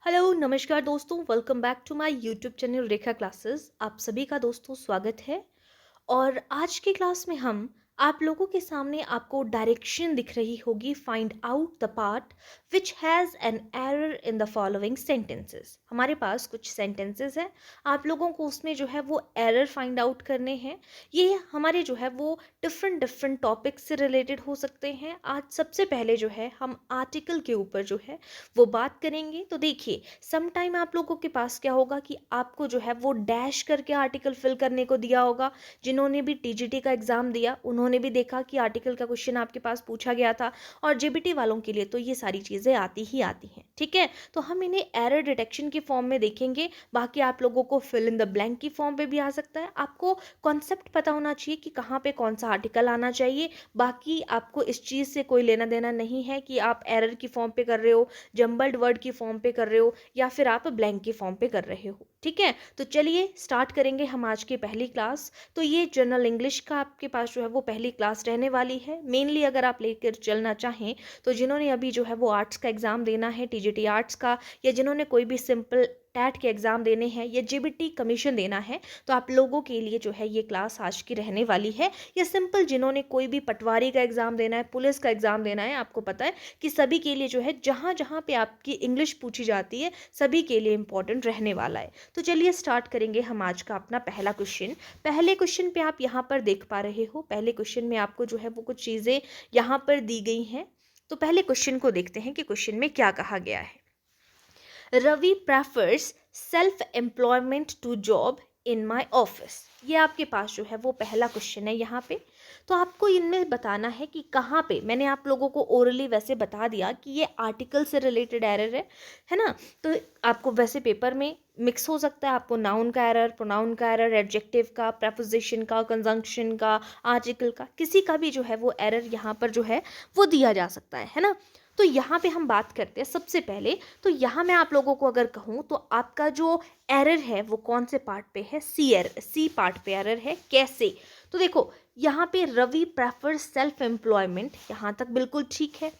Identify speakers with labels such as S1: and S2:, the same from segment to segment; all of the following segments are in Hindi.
S1: हेलो नमस्कार दोस्तों, welcome back to my YouTube channel Rekha classes. आप सभी का दोस्तों स्वागत है। और आज की क्लास में हम आप लोगों के सामने आपको डायरेक्शन दिख रही होगी। Find out the part which has an error in the following sentences. हमारे पास कुछ सेंटेंसेस हैं, आप लोगों को उसमें जो है वो एरर फाइंड आउट करने हैं। ये हमारे जो है वो डिफरेंट डिफरेंट टॉपिक्स से रिलेटेड हो सकते हैं। आज सबसे पहले जो है हम आर्टिकल के ऊपर जो है वो बात करेंगे। तो देखिए, सम टाइम आप लोगों के पास क्या होगा कि आपको जो है वो डैश करके आर्टिकल फिल करने को दिया होगा। जिन्होंने भी टीजीटी का एग्जाम दिया उन्होंने भी देखा कि आर्टिकल का क्वेश्चन आपके पास पूछा गया था। और जेबीटी वालों के लिए तो ये सारी चीज़ें आती ही आती हैं, ठीक है। तो हम इन्हें एरर डिटेक्शन के फॉर्म में देखेंगे। बाकी आप लोगों को फिल इन द ब्लैंक की फॉर्म पे भी आ सकता है। आपको कॉन्सेप्ट पता होना चाहिए कि कहाँ पे कौन सा आर्टिकल आना चाहिए। बाकी आपको इस चीज़ से कोई लेना देना नहीं है कि आप एरर की फॉर्म पे कर रहे हो, जम्बल्ड वर्ड की फॉर्म पे कर रहे हो, या फिर आप ब्लैंक की फॉर्म पे कर रहे हो, ठीक है। तो चलिए स्टार्ट करेंगे हम आज की पहली क्लास। तो ये जनरल इंग्लिश का आपके पास जो है वो पहली क्लास रहने वाली है। मेनली अगर आप लेकर चलना चाहें तो जिन्होंने अभी जो है वो आर्ट्स का एग्ज़ाम देना है, टीजीटी आर्ट्स का, या जिन्होंने कोई भी सिंपल टैट के एग्ज़ाम देने हैं या जीबीटी कमीशन देना है, तो आप लोगों के लिए जो है ये क्लास आज की रहने वाली है। या सिंपल जिन्होंने कोई भी पटवारी का एग्ज़ाम देना है, पुलिस का एग्ज़ाम देना है, आपको पता है कि सभी के लिए जो है जहाँ जहाँ पे आपकी इंग्लिश पूछी जाती है सभी के लिए इंपॉर्टेंट रहने वाला है। तो चलिए स्टार्ट करेंगे हम आज का अपना पहला क्वेश्चन। पहले क्वेश्चन पे आप यहाँ पर देख पा रहे हो, पहले क्वेश्चन में आपको जो है वो कुछ चीज़ें यहाँ पर दी गई हैं। तो पहले क्वेश्चन को देखते हैं कि क्वेश्चन में क्या कहा गया है। Ravi prefers self employment to job in my office. ये आपके पास जो है वो पहला क्वेश्चन है यहाँ पे। तो आपको इनमें बताना है कि कहाँ पे। मैंने आप लोगों को ओरली वैसे बता दिया कि ये आर्टिकल से रिलेटेड एरर है ना। तो आपको वैसे पेपर में मिक्स हो सकता है, आपको नाउन का एरर, प्रोनाउन का एरर, एडजेक्टिव का, प्रेपोजिशन का, कंजंक्शन का, आर्टिकल का, किसी का भी जो है वो एरर यहाँ पर जो है वो दिया जा सकता है ना। तो यहाँ पे हम बात करते हैं सबसे पहले। तो यहाँ मैं आप लोगों को अगर कहूँ तो आपका जो एरर है वो कौन से पार्ट पे है? सी पार्ट पे एरर है। कैसे? तो देखो, यहाँ पे रवि प्रेफर सेल्फ एम्प्लॉयमेंट, यहाँ तक बिल्कुल ठीक है।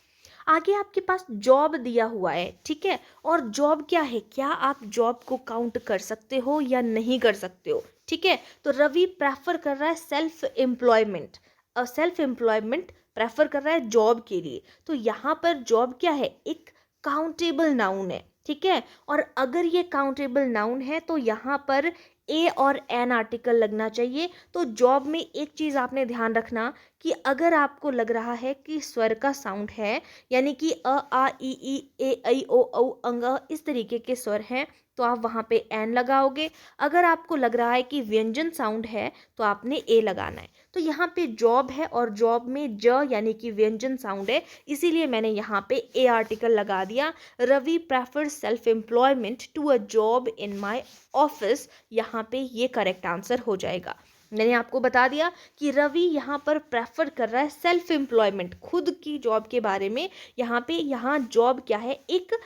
S1: आगे आपके पास जॉब दिया हुआ है, ठीक है। और जॉब क्या है? क्या आप जॉब को काउंट कर सकते हो या नहीं कर सकते हो? ठीक है। तो रवि प्रेफर कर रहा है self employment, self employment prefer कर रहा है जॉब के लिए। तो यहाँ पर जॉब क्या है? एक काउंटेबल नाउन है, ठीक है। और अगर ये काउंटेबल नाउन है तो यहाँ पर ए और एन आर्टिकल लगना चाहिए। तो जॉब में एक चीज़ आपने ध्यान रखना कि अगर आपको लग रहा है कि स्वर का साउंड है, यानी कि अ आ ई ए ऐ ओ औ अंग इस तरीके के स्वर हैं, तो आप वहाँ पे एन लगाओगे। अगर आपको लग रहा है कि व्यंजन साउंड है तो आपने ए लगाना है। तो यहाँ पे जॉब है और जॉब में ज यानी कि व्यंजन साउंड है, इसीलिए मैंने यहाँ पे ए आर्टिकल लगा दिया। Ravi prefer self employment to a job in my office, यहाँ पे ये करेक्ट आंसर हो जाएगा। मैंने आपको बता दिया कि रवि यहाँ पर प्रेफर कर रहा है सेल्फ एम्प्लॉयमेंट, खुद की जॉब के बारे में। यहाँ पे यहाँ जॉब क्या है? एक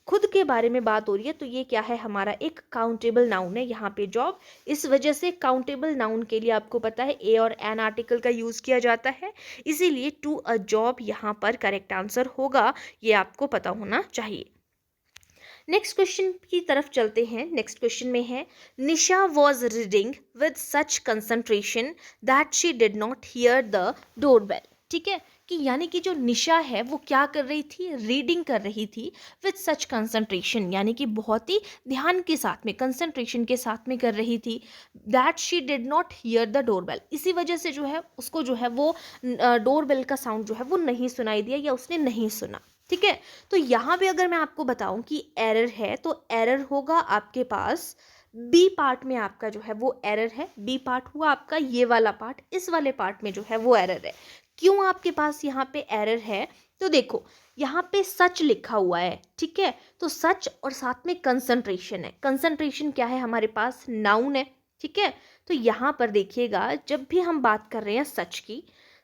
S1: खुद के बारे में बात हो रही है। तो ये क्या है? हमारा एक काउंटेबल नाउन है यहाँ पे जॉब। इस वजह से काउंटेबल नाउन के लिए आपको पता है ए और एन आर्टिकल का यूज़ किया जाता है, इसीलिए टू अ जॉब यहाँ पर करेक्ट आंसर होगा। ये आपको पता होना चाहिए। नेक्स्ट क्वेश्चन की तरफ चलते हैं। नेक्स्ट क्वेश्चन में है, Nisha was reading with such concentration that she did not hear the doorbell. ठीक है, कि यानी कि जो निशा है वो क्या कर रही थी? रीडिंग कर रही थी विद सच कंसंट्रेशन, यानी कि बहुत ही ध्यान के साथ में, कंसंट्रेशन के साथ में कर रही थी। That she did not hear the doorbell, इसी वजह से जो है उसको जो है वो डोरबेल का साउंड जो है वो नहीं सुनाई दिया या उसने नहीं सुना, ठीक है। तो यहाँ पे अगर मैं आपको बताऊं कि एरर है, तो एरर होगा आपके पास बी पार्ट में। आपका जो है वो एरर है, बी पार्ट हुआ आपका ये वाला पार्ट। इस वाले पार्ट में जो है वो एरर है। क्यों आपके पास यहाँ पे एरर है? तो देखो, यहाँ पे सच लिखा हुआ है, ठीक है। तो सच और साथ में कंसंट्रेशन है। कंसंट्रेशन क्या है? हमारे पास नाउन है, ठीक है। तो यहाँ पर देखिएगा, जब भी हम बात कर रहे हैं सच की,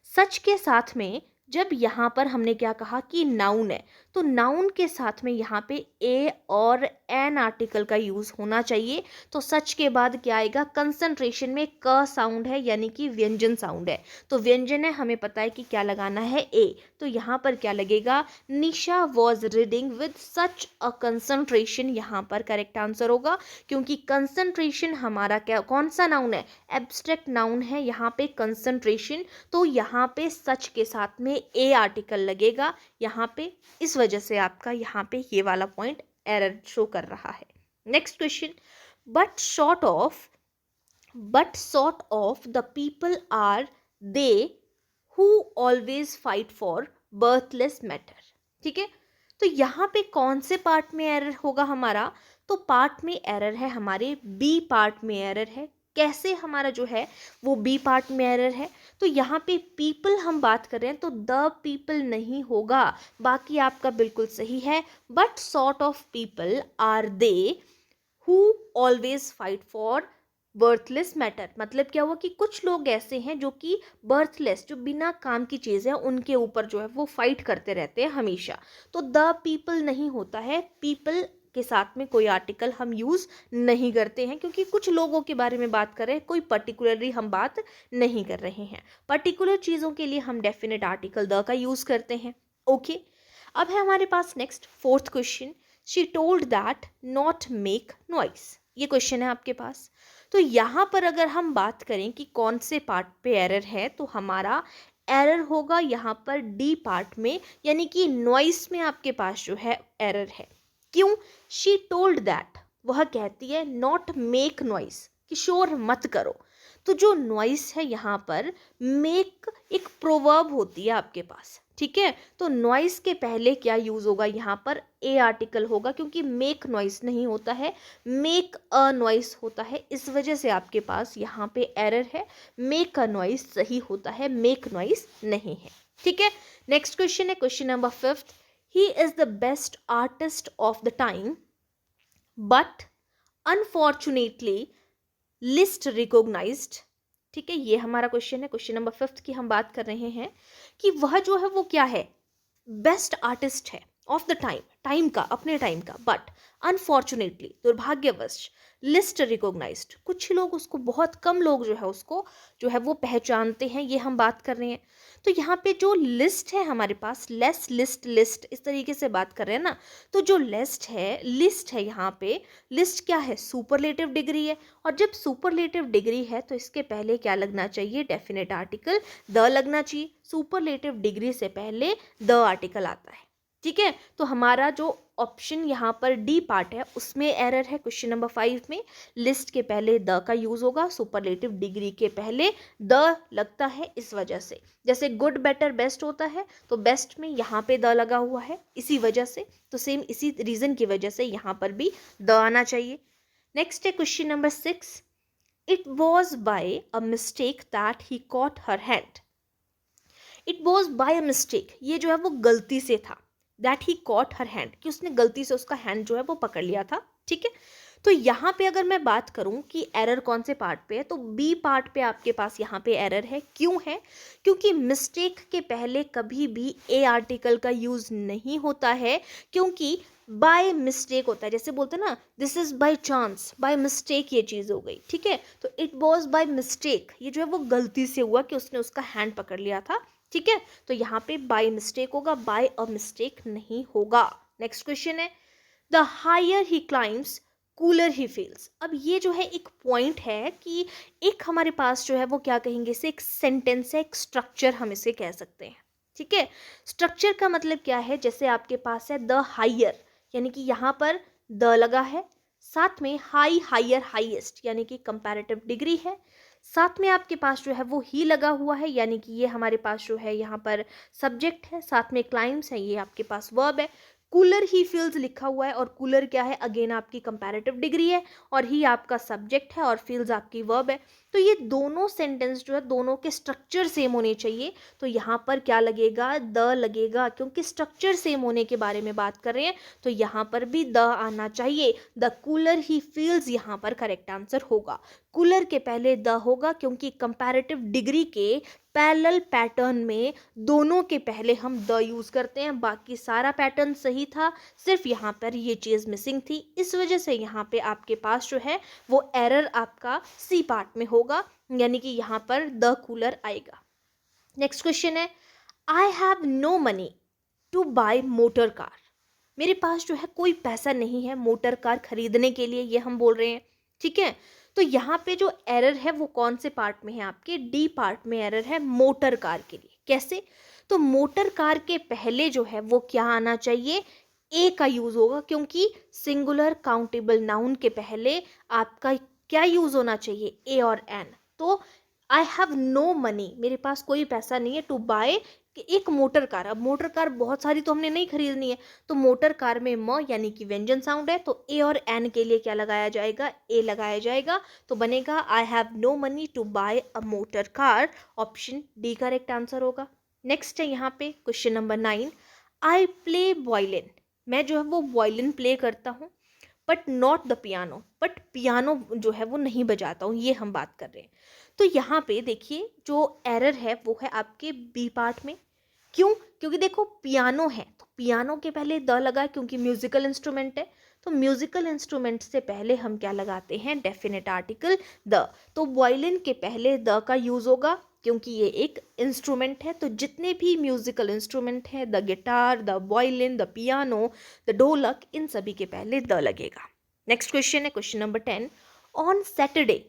S1: सच के साथ में जब यहाँ पर हमने क्या कहा कि नाउन है, तो नाउन के साथ में यहाँ पे ए और एन आर्टिकल का यूज होना चाहिए। तो सच के बाद क्या आएगा, कंसंट्रेशन में क साउंड है यानी कि व्यंजन साउंड है, तो व्यंजन है, हमें पता है कि क्या लगाना है, ए। तो यहाँ पर क्या लगेगा, Nisha was reading with such a concentration, यहाँ पर करेक्ट आंसर होगा, क्योंकि कंसंट्रेशन हमारा क्या, कौन सा नाउन है, एब्स्ट्रैक्ट नाउन है यहाँ पे कंसंट्रेशन। तो यहाँ पे सच के साथ में ए आर्टिकल लगेगा यहाँ पे, इस वजह से आपका यहाँ पे ये वाला पॉइंट एरर शो कर रहा है। Next question, but sort of the people are they who always fight for birthless matter। ठीक है, तो यहाँ पे कौन से पार्ट में एरर होगा हमारा, तो पार्ट में एरर है हमारे बी पार्ट में एरर है। कैसे हमारा जो है वो बी पार्ट में एरर है, तो यहाँ पे पीपल हम बात कर रहे हैं तो द पीपल नहीं होगा, बाकी आपका बिल्कुल सही है। But sort of people are they who always fight for worthless matter, मतलब क्या हुआ कि कुछ लोग ऐसे हैं जो कि बर्थलेस, जो बिना काम की चीज़ है उनके ऊपर जो है वो फाइट करते रहते हैं हमेशा। तो द पीपल नहीं होता है, पीपल के साथ में कोई आर्टिकल हम यूज़ नहीं करते हैं, क्योंकि कुछ लोगों के बारे में बात कर रहे हैं, कोई पर्टिकुलरली हम बात नहीं कर रहे हैं। पर्टिकुलर चीज़ों के लिए हम डेफिनेट आर्टिकल द का यूज़ करते हैं। ओके, अब है हमारे पास next fourth question, she told that not make noise, ये क्वेश्चन है आपके पास। तो यहाँ पर अगर हम बात करें कि कौन से पार्ट पे एरर है, तो हमारा एरर होगा यहाँ पर डी पार्ट में, यानी कि नॉइस में आपके पास जो है एरर है। क्यों, शी टोल्ड दैट, वह कहती है नॉट मेक नॉइस, कि शोर मत करो। तो जो नॉइस है यहाँ पर, मेक एक प्रोवर्ब होती है आपके पास, ठीक है, तो नॉइस के पहले क्या यूज होगा, यहाँ पर ए आर्टिकल होगा, क्योंकि मेक नॉइस नहीं होता है, मेक अ नॉइस होता है, इस वजह से आपके पास यहाँ पे एरर है। मेक अ नॉइस सही होता है, मेक नॉइस नहीं है। ठीक है, नेक्स्ट क्वेश्चन है question number 5, he is the best artist of the time but unfortunately least recognised. ठीक है, ये हमारा क्वेश्चन है, क्वेश्चन नंबर 5 की हम बात कर रहे हैं कि वह जो है वो क्या है, बेस्ट आर्टिस्ट है ऑफ द टाइम, टाइम का, अपने टाइम का, बट अनफॉर्चुनेटली, दुर्भाग्यवश, लिस्ट रिकॉग्नाइज्ड, कुछ लोग उसको, बहुत कम लोग जो है उसको जो है वो पहचानते हैं, ये हम बात कर रहे हैं। तो यहाँ पे जो लिस्ट है हमारे पास, लेस लिस्ट लिस्ट, इस तरीके से बात कर रहे हैं ना, तो जो लिस्ट है यहाँ पे, लिस्ट क्या है, सुपरलेटिव डिग्री है, और जब सुपरलेटिव डिग्री है तो इसके पहले क्या लगना चाहिए, डेफिनेट आर्टिकल द लगना चाहिए। सुपरलेटिव डिग्री से पहले द आर्टिकल आता है। ठीक है, तो हमारा जो ऑप्शन यहाँ पर डी पार्ट है उसमें एरर है। क्वेश्चन नंबर 5 में लिस्ट के पहले द का यूज होगा, सुपरलेटिव डिग्री के पहले द लगता है, इस वजह से। जैसे गुड बेटर बेस्ट होता है, तो बेस्ट में यहाँ पे द लगा हुआ है इसी वजह से, तो सेम इसी रीजन की वजह से यहाँ पर भी द आना चाहिए। नेक्स्ट है question number 6, it was by a mistake that he caught her hand. It was by a mistake, ये जो है वो गलती से था, that he caught her hand, कि उसने गलती से उसका हैंड जो है वो पकड़ लिया था। ठीक है, तो यहाँ पे अगर मैं बात करूँ कि एरर कौन से पार्ट पे है, तो बी पार्ट पे आपके पास यहाँ पे एरर है। क्यों है, क्योंकि मिस्टेक के पहले कभी भी ए आर्टिकल का यूज नहीं होता है, क्योंकि बाय मिस्टेक होता है, जैसे बोलते हैं ना, this is by chance, by mistake ये चीज़ हो गई। ठीक है, तो इट वॉज बाय मिस्टेक, ये जो है वो गलती से हुआ कि उसने उसका हैंड पकड़ लिया था। ठीक है, तो यहाँ पे बाय मिस्टेक होगा, बाय अ मिस्टेक नहीं होगा। नेक्स्ट क्वेश्चन है, the higher he climbs cooler he feels. अब ये जो है एक पॉइंट है कि एक हमारे पास जो है वो क्या कहेंगे, इसे एक सेंटेंस है, एक स्ट्रक्चर हम इसे कह सकते हैं। ठीक है, स्ट्रक्चर का मतलब क्या है, जैसे आपके पास है द हायर, यानी कि यहाँ पर द लगा है, साथ में हाई हायर हाईएस्ट यानी कि कंपैरेटिव डिग्री है, साथ में आपके पास जो है वो ही लगा हुआ है, यानी कि ये हमारे पास जो है यहाँ पर सब्जेक्ट है, साथ में क्लाइम्स है, ये आपके पास वर्ब है। कूलर ही फील्स लिखा हुआ है, और कूलर क्या है, अगेन आपकी कंपैरेटिव डिग्री है, और ही आपका सब्जेक्ट है, और फील्स आपकी वर्ब है। तो ये दोनों सेंटेंस जो है, दोनों के स्ट्रक्चर सेम होने चाहिए, तो यहाँ पर क्या लगेगा, द लगेगा, क्योंकि स्ट्रक्चर सेम होने के बारे में बात कर रहे हैं, तो यहाँ पर भी द आना चाहिए। द कूलर ही फील्स यहाँ पर करेक्ट आंसर होगा। कूलर के पहले द होगा, क्योंकि कंपैरेटिव डिग्री के पैरेलल पैटर्न में दोनों के पहले हम द यूज़ करते हैं, बाकी सारा पैटर्न सही था, सिर्फ यहाँ पर ये चीज़ मिसिंग थी। इस वजह से यहाँ पे आपके पास जो है वो एरर आपका सी पार्ट में होगा, यानी कि यहाँ पर द कूलर आएगा। नेक्स्ट क्वेश्चन है, I have no money to buy motor car. मेरे पास जो है कोई पैसा नहीं है मोटर कार खरीदने के लिए, ये हम बोल रहे हैं। ठीक है, तो यहाँ पे जो एरर है वो कौन से पार्ट में है आपके, डी पार्ट में एरर है मोटर कार के लिए। कैसे, तो मोटर कार के पहले जो है वो क्या आना चाहिए, ए का यूज होगा, क्योंकि सिंगुलर काउंटेबल नाउन के पहले आपका क्या यूज होना चाहिए, ए और एन। तो आई हैव नो मनी, मेरे पास कोई पैसा नहीं है, टू बाय एक मोटर कार। अब मोटर कार बहुत सारी तो हमने नहीं खरीदनी है, तो मोटर कार में म यानी कि व्यंजन साउंड है, तो ए और एन के लिए क्या लगाया जाएगा, ए लगाया जाएगा। तो बनेगा I have no money to buy a motor car, option D correct answer होगा। नेक्स्ट है यहाँ पे question number 9, I play violin. मैं जो है वो वायलिन प्ले करता हूँ, but not the piano, but piano जो है वो नहीं बजाता हूँ, ये हम बात कर रहे हैं। तो यहाँ पे देखिए जो एरर है वो है आपके बी पार्ट में। क्यों, क्योंकि देखो पियानो है तो पियानो के पहले द लगा, क्योंकि म्यूजिकल इंस्ट्रूमेंट है, तो म्यूजिकल इंस्ट्रूमेंट से पहले हम क्या लगाते हैं, डेफिनेट आर्टिकल द। तो वायलिन के पहले द का यूज होगा, क्योंकि ये एक इंस्ट्रूमेंट है। तो जितने भी म्यूजिकल इंस्ट्रूमेंट हैं, the guitar, the violin, the piano, the dholak, इन सभी के पहले द लगेगा। नेक्स्ट क्वेश्चन है question number 10, on Saturday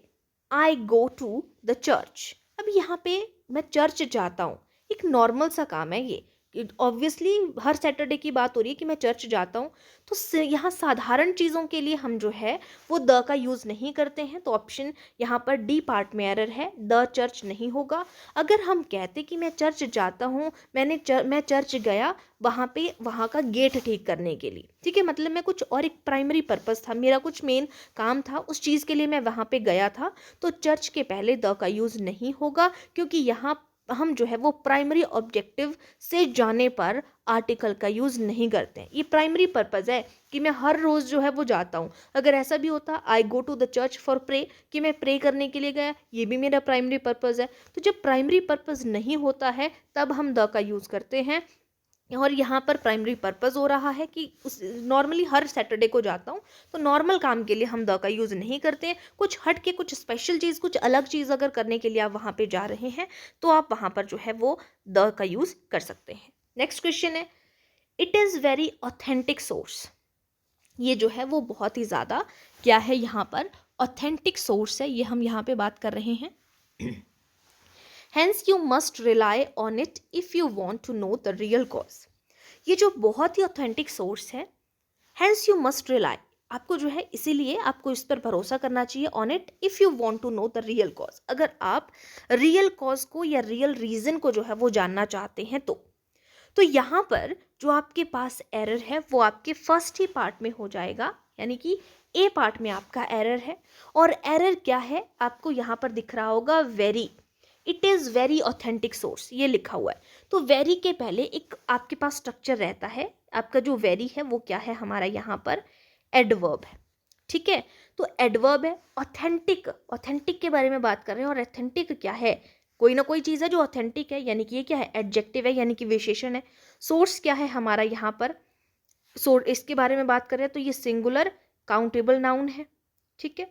S1: I go to the church. अब यहाँ पे मैं चर्च जाता हूँ, एक नॉर्मल सा काम है ये, ऑब्वियसली हर सैटरडे की बात हो रही है कि मैं चर्च जाता हूँ, तो यहाँ साधारण चीज़ों के लिए हम जो है वो द का यूज़ नहीं करते हैं। तो ऑप्शन यहाँ पर डी पार्ट में एरर है, द चर्च नहीं होगा। अगर हम कहते कि मैं चर्च जाता हूँ, मैं चर्च गया वहाँ का गेट ठीक करने के लिए, ठीक है, मतलब मैं कुछ और एक प्राइमरी पर्पस था, मेरा कुछ मेन काम था, उस चीज़ के लिए मैं वहाँ पे गया था, तो चर्च के पहले द का यूज़ नहीं होगा, क्योंकि यहाँ हम जो है वो प्राइमरी ऑब्जेक्टिव से जाने पर आर्टिकल का यूज़ नहीं करते हैं। ये प्राइमरी पर्पज़ है कि मैं हर रोज़ जो है वो जाता हूँ। अगर ऐसा भी होता I go to the church for pray, कि मैं प्रे करने के लिए गया, ये भी मेरा प्राइमरी पर्पज़ है। तो जब प्राइमरी पर्पज़ नहीं होता है तब हम द का यूज़ करते हैं, और यहाँ पर प्राइमरी पर्पस हो रहा है कि उस नॉर्मली हर सैटरडे को जाता हूँ, तो नॉर्मल काम के लिए हम द का यूज़ नहीं करते हैं। कुछ हट के कुछ स्पेशल चीज़, कुछ अलग चीज़ अगर करने के लिए आप वहाँ पे जा रहे हैं तो आप वहाँ पर जो है वो द का यूज़ कर सकते हैं। नेक्स्ट क्वेश्चन है, it is very authentic source. ये जो है वो बहुत ही ज़्यादा क्या है, यहाँ पर ऑथेंटिक सोर्स है, ये हम यहाँ पे बात कर रहे हैं। Hence you must rely on it if you want to know the real cause. ये जो बहुत ही ऑथेंटिक सोर्स है, hence you must rely, आपको जो है इसीलिए आपको इस पर भरोसा करना चाहिए, on it if you want to know the real cause, अगर आप रियल कॉज को या रियल रीजन को जो है वो जानना चाहते हैं तो यहाँ पर जो आपके पास एरर है वो आपके फर्स्ट ही पार्ट में हो जाएगा, यानी कि ए पार्ट में आपका एरर है। और एरर क्या है, आपको यहाँ पर दिख रहा होगा very, it is very authentic source, ये लिखा हुआ है। तो वेरी के पहले एक आपके पास स्ट्रक्चर रहता है, आपका जो वेरी है वो क्या है, हमारा यहाँ पर एडवर्ब है, ठीक है। तो एडवर्ब है, ऑथेंटिक, ऑथेंटिक के बारे में बात कर रहे हैं, और ऑथेंटिक क्या है, कोई ना कोई चीज़ है जो ऑथेंटिक है, यानी कि ये क्या है, एडजेक्टिव है, यानी कि विशेषण है। सोर्स क्या है हमारा यहाँ पर, इसके बारे में बात कर रहे हैं, तो ये सिंगुलर काउंटेबल नाउन है, ठीक है,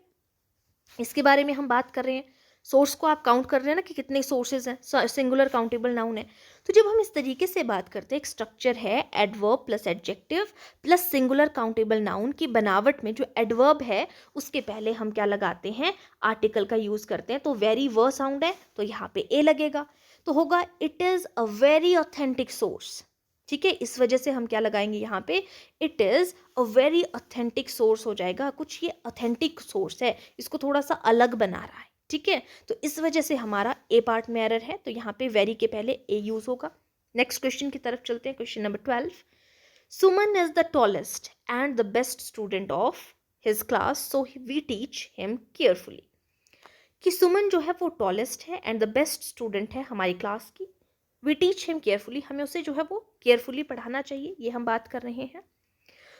S1: इसके बारे में हम बात कर रहे हैं। सोर्स को आप काउंट कर रहे हैं ना कि कितने सोर्सेज हैं, सिंगुलर काउंटेबल नाउन है। तो जब हम इस तरीके से बात करते हैं, एक स्ट्रक्चर है adverb plus adjective plus singular countable noun की बनावट में जो एडवर्ब है उसके पहले हम क्या लगाते हैं, आर्टिकल का यूज करते हैं। तो वेरी व साउंड है तो यहाँ पे ए लगेगा, तो होगा it is a very authentic source, ठीक है। इस वजह से हम क्या लगाएंगे यहाँ पे, it is a very authentic source हो जाएगा, कुछ ये ऑथेंटिक सोर्स है, इसको थोड़ा सा अलग बना रहा है, ठीक है। तो इस वजह से हमारा ए पार्ट में एरर है, तो यहाँ पे वेरी के पहले ए यूज होगा। नेक्स्ट क्वेश्चन की तरफ चलते हैं, question number 12, Suman is the tallest and the best student of his class so we teach him carefully. कि सुमन जो है वो टॉलेस्ट है एंड द बेस्ट स्टूडेंट है हमारी क्लास की, वी टीच हिम केयरफुली, हमें उसे जो है वो केयरफुली पढ़ाना चाहिए, ये हम बात कर रहे हैं।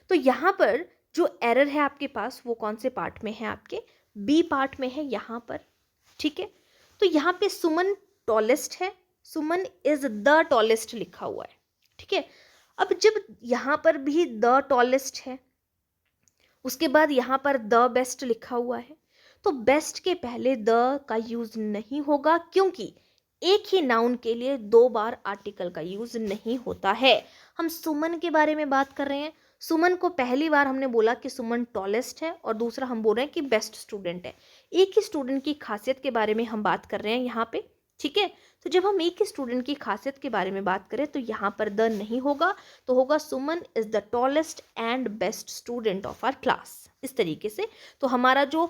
S1: तो यहाँ पर जो एरर है आपके पास वो कौन से पार्ट में है, आपके बी पार्ट में है यहाँ पर, ठीक है। तो यहाँ पे सुमन टॉलेस्ट है सुमन इज द टॉलेस्ट लिखा हुआ है, ठीक है। अब जब यहाँ पर भी द टॉलेस्ट है, उसके बाद यहाँ पर द बेस्ट लिखा हुआ है, तो बेस्ट के पहले द का यूज नहीं होगा, क्योंकि एक ही नाउन के लिए 2 बार आर्टिकल का यूज नहीं होता है। हम सुमन के बारे में बात कर रहे हैं। सुमन को पहली बार हमने बोला कि सुमन टॉलेस्ट है, और दूसरा हम बोल रहे हैं कि बेस्ट स्टूडेंट है। एक ही स्टूडेंट की खासियत के बारे में हम बात कर रहे हैं यहाँ पे, ठीक है। तो जब हम एक ही स्टूडेंट की खासियत के बारे में बात करें तो यहाँ पर द नहीं होगा, तो होगा Suman is the tallest and best student of our class, इस तरीके से। तो हमारा जो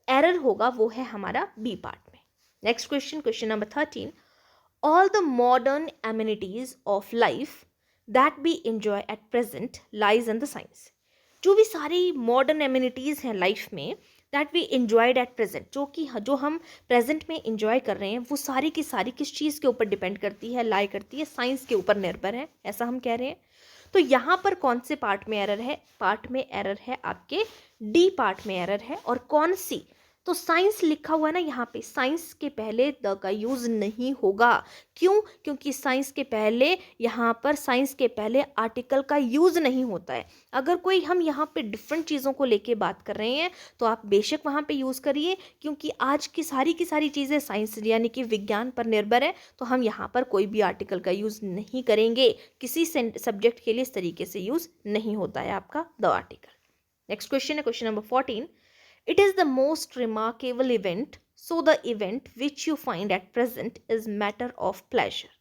S1: एरर होगा वो है हमारा बी पार्ट में। Next question, question number 13, all the modern amenities of life that we enjoy at present lies in the science. जो भी सारी मॉडर्न एमिनिटीज हैं लाइफ में, that we enjoyed at present, जो हम प्रेजेंट में एंजॉय कर रहे हैं, वो सारी की सारी किस चीज़ के ऊपर डिपेंड करती है, लाई करती है, साइंस के ऊपर निर्भर है, ऐसा हम कह रहे हैं। तो यहाँ पर कौन से पार्ट में एरर है? पार्ट में एरर है आपके डी पार्ट में एरर है। और कौन सी? तो साइंस लिखा हुआ है ना यहाँ पे, साइंस के पहले द का यूज नहीं होगा। क्यों? क्योंकि साइंस के पहले, यहाँ पर साइंस के पहले आर्टिकल का यूज नहीं होता है। अगर कोई हम यहाँ पे डिफरेंट चीज़ों को लेके बात कर रहे हैं तो आप बेशक वहाँ पे यूज़ करिए, क्योंकि आज की सारी चीज़ें साइंस यानी कि विज्ञान पर निर्भर है, तो हम यहाँ पर कोई भी आर्टिकल का यूज़ नहीं करेंगे। किसी सब्जेक्ट के लिए इस तरीके से यूज़ नहीं होता है आपका द आर्टिकल। नेक्स्ट क्वेश्चन है question number 14, it is the most remarkable event, so the event which you find at present is matter of pleasure.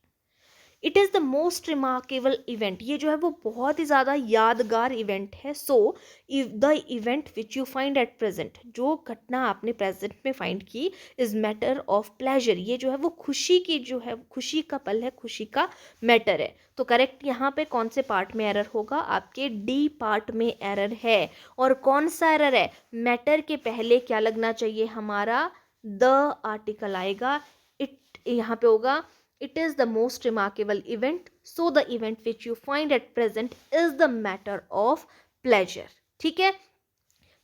S1: It is the most remarkable event, ये जो है वो बहुत ही ज़्यादा यादगार इवेंट है। So the event which you find at present, जो घटना आपने प्रेजेंट में फाइंड की, इज़ मैटर ऑफ प्लेजर, ये जो है वो खुशी की, जो है खुशी का पल है, खुशी का मैटर है। तो करेक्ट यहाँ पे कौन से पार्ट में एरर होगा? आपके डी पार्ट में एरर है। और कौन सा एरर है? मैटर के पहले क्या लगना चाहिए? हमारा द आर्टिकल आएगा। इट यहाँ पे होगा it is the most remarkable event, so the event which you find at present is the matter of pleasure. ठीक है,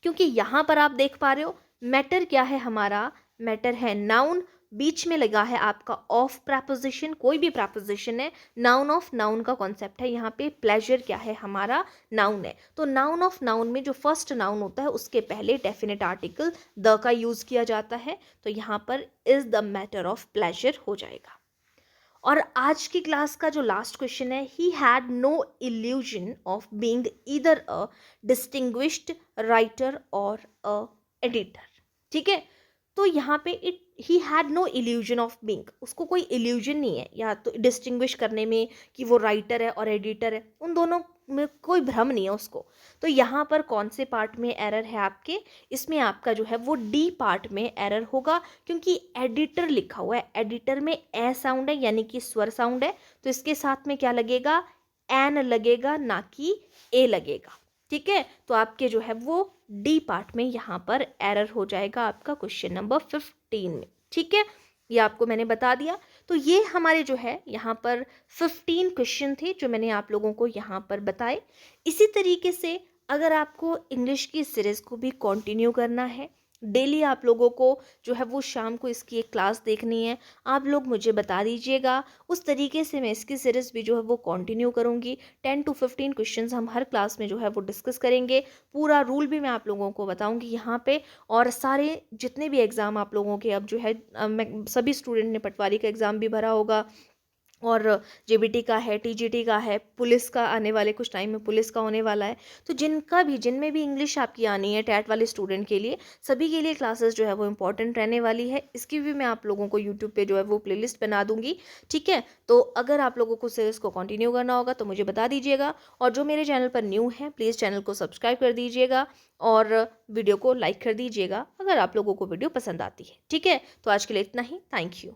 S1: क्योंकि यहाँ पर आप देख पा रहे हो मैटर क्या है हमारा? मैटर है नाउन, बीच में लगा है आपका ऑफ प्रपोजिशन, कोई भी प्रपोजिशन है, नाउन ऑफ नाउन का कॉन्सेप्ट है यहाँ पे। प्लेजर क्या है? हमारा नाउन है। तो नाउन ऑफ नाउन में जो फर्स्ट नाउन होता है उसके पहले डेफिनेट आर्टिकल द का यूज किया जाता है, तो यहाँ पर is the matter of pleasure हो जाएगा। और आज की क्लास का जो लास्ट क्वेश्चन है, he had no illusion of being either a distinguished writer और अ एडिटर। ठीक है, तो यहाँ पे he had no illusion of being, उसको कोई इल्यूजन नहीं है या तो डिस्टिंग्विश करने में कि वो राइटर है और एडिटर है, उन दोनों में कोई भ्रम नहीं है उसको। तो यहाँ पर कौन से पार्ट में एरर है आपके? इसमें आपका जो है वो डी पार्ट में एरर होगा, क्योंकि एडिटर लिखा हुआ है, एडिटर में ए साउंड है यानी कि स्वर साउंड है, तो इसके साथ में क्या लगेगा? एन लगेगा, ना कि ए लगेगा। ठीक है, तो आपके जो है वो डी पार्ट में यहाँ पर एरर हो जाएगा आपका क्वेश्चन नंबर 15 में। ठीक है, ये आपको मैंने बता दिया। तो ये हमारे जो है यहाँ पर 15 क्वेश्चन थे जो मैंने आप लोगों को यहाँ पर बताए। इसी तरीके से अगर आपको इंग्लिश की सीरीज़ को भी कंटिन्यू करना है, डेली आप लोगों को जो है वो शाम को इसकी एक क्लास देखनी है, आप लोग मुझे बता दीजिएगा, उस तरीके से मैं इसकी सीरीज़ भी जो है वो कंटिन्यू करूँगी। 10 to 15 क्वेश्चंस हम हर क्लास में जो है वो डिस्कस करेंगे। पूरा रूल भी मैं आप लोगों को बताऊँगी यहाँ पे। और सारे जितने भी एग्ज़ाम आप लोगों के अब जो है, मैं सभी स्टूडेंट ने पटवारी का एग्ज़ाम भी भरा होगा, और जेबीटी का है, टीजीटी का है, पुलिस का आने वाले कुछ टाइम में पुलिस का होने वाला है। तो जिनमें भी इंग्लिश आपकी आनी है टैट वाले स्टूडेंट के लिए, सभी के लिए क्लासेस जो है वो इंपॉर्टेंट रहने वाली है। इसकी भी मैं आप लोगों को यूट्यूब पे जो है वो प्लेलिस्ट बना दूंगी। ठीक है, तो अगर आप लोगों को सीरीज़ को कंटिन्यू करना होगा तो मुझे बता दीजिएगा। और जो मेरे चैनल पर न्यू है, प्लीज़ चैनल को सब्सक्राइब कर दीजिएगा और वीडियो को लाइक कर दीजिएगा अगर आप लोगों को वीडियो पसंद आती है। ठीक है, तो आज के लिए इतना ही। Thank you.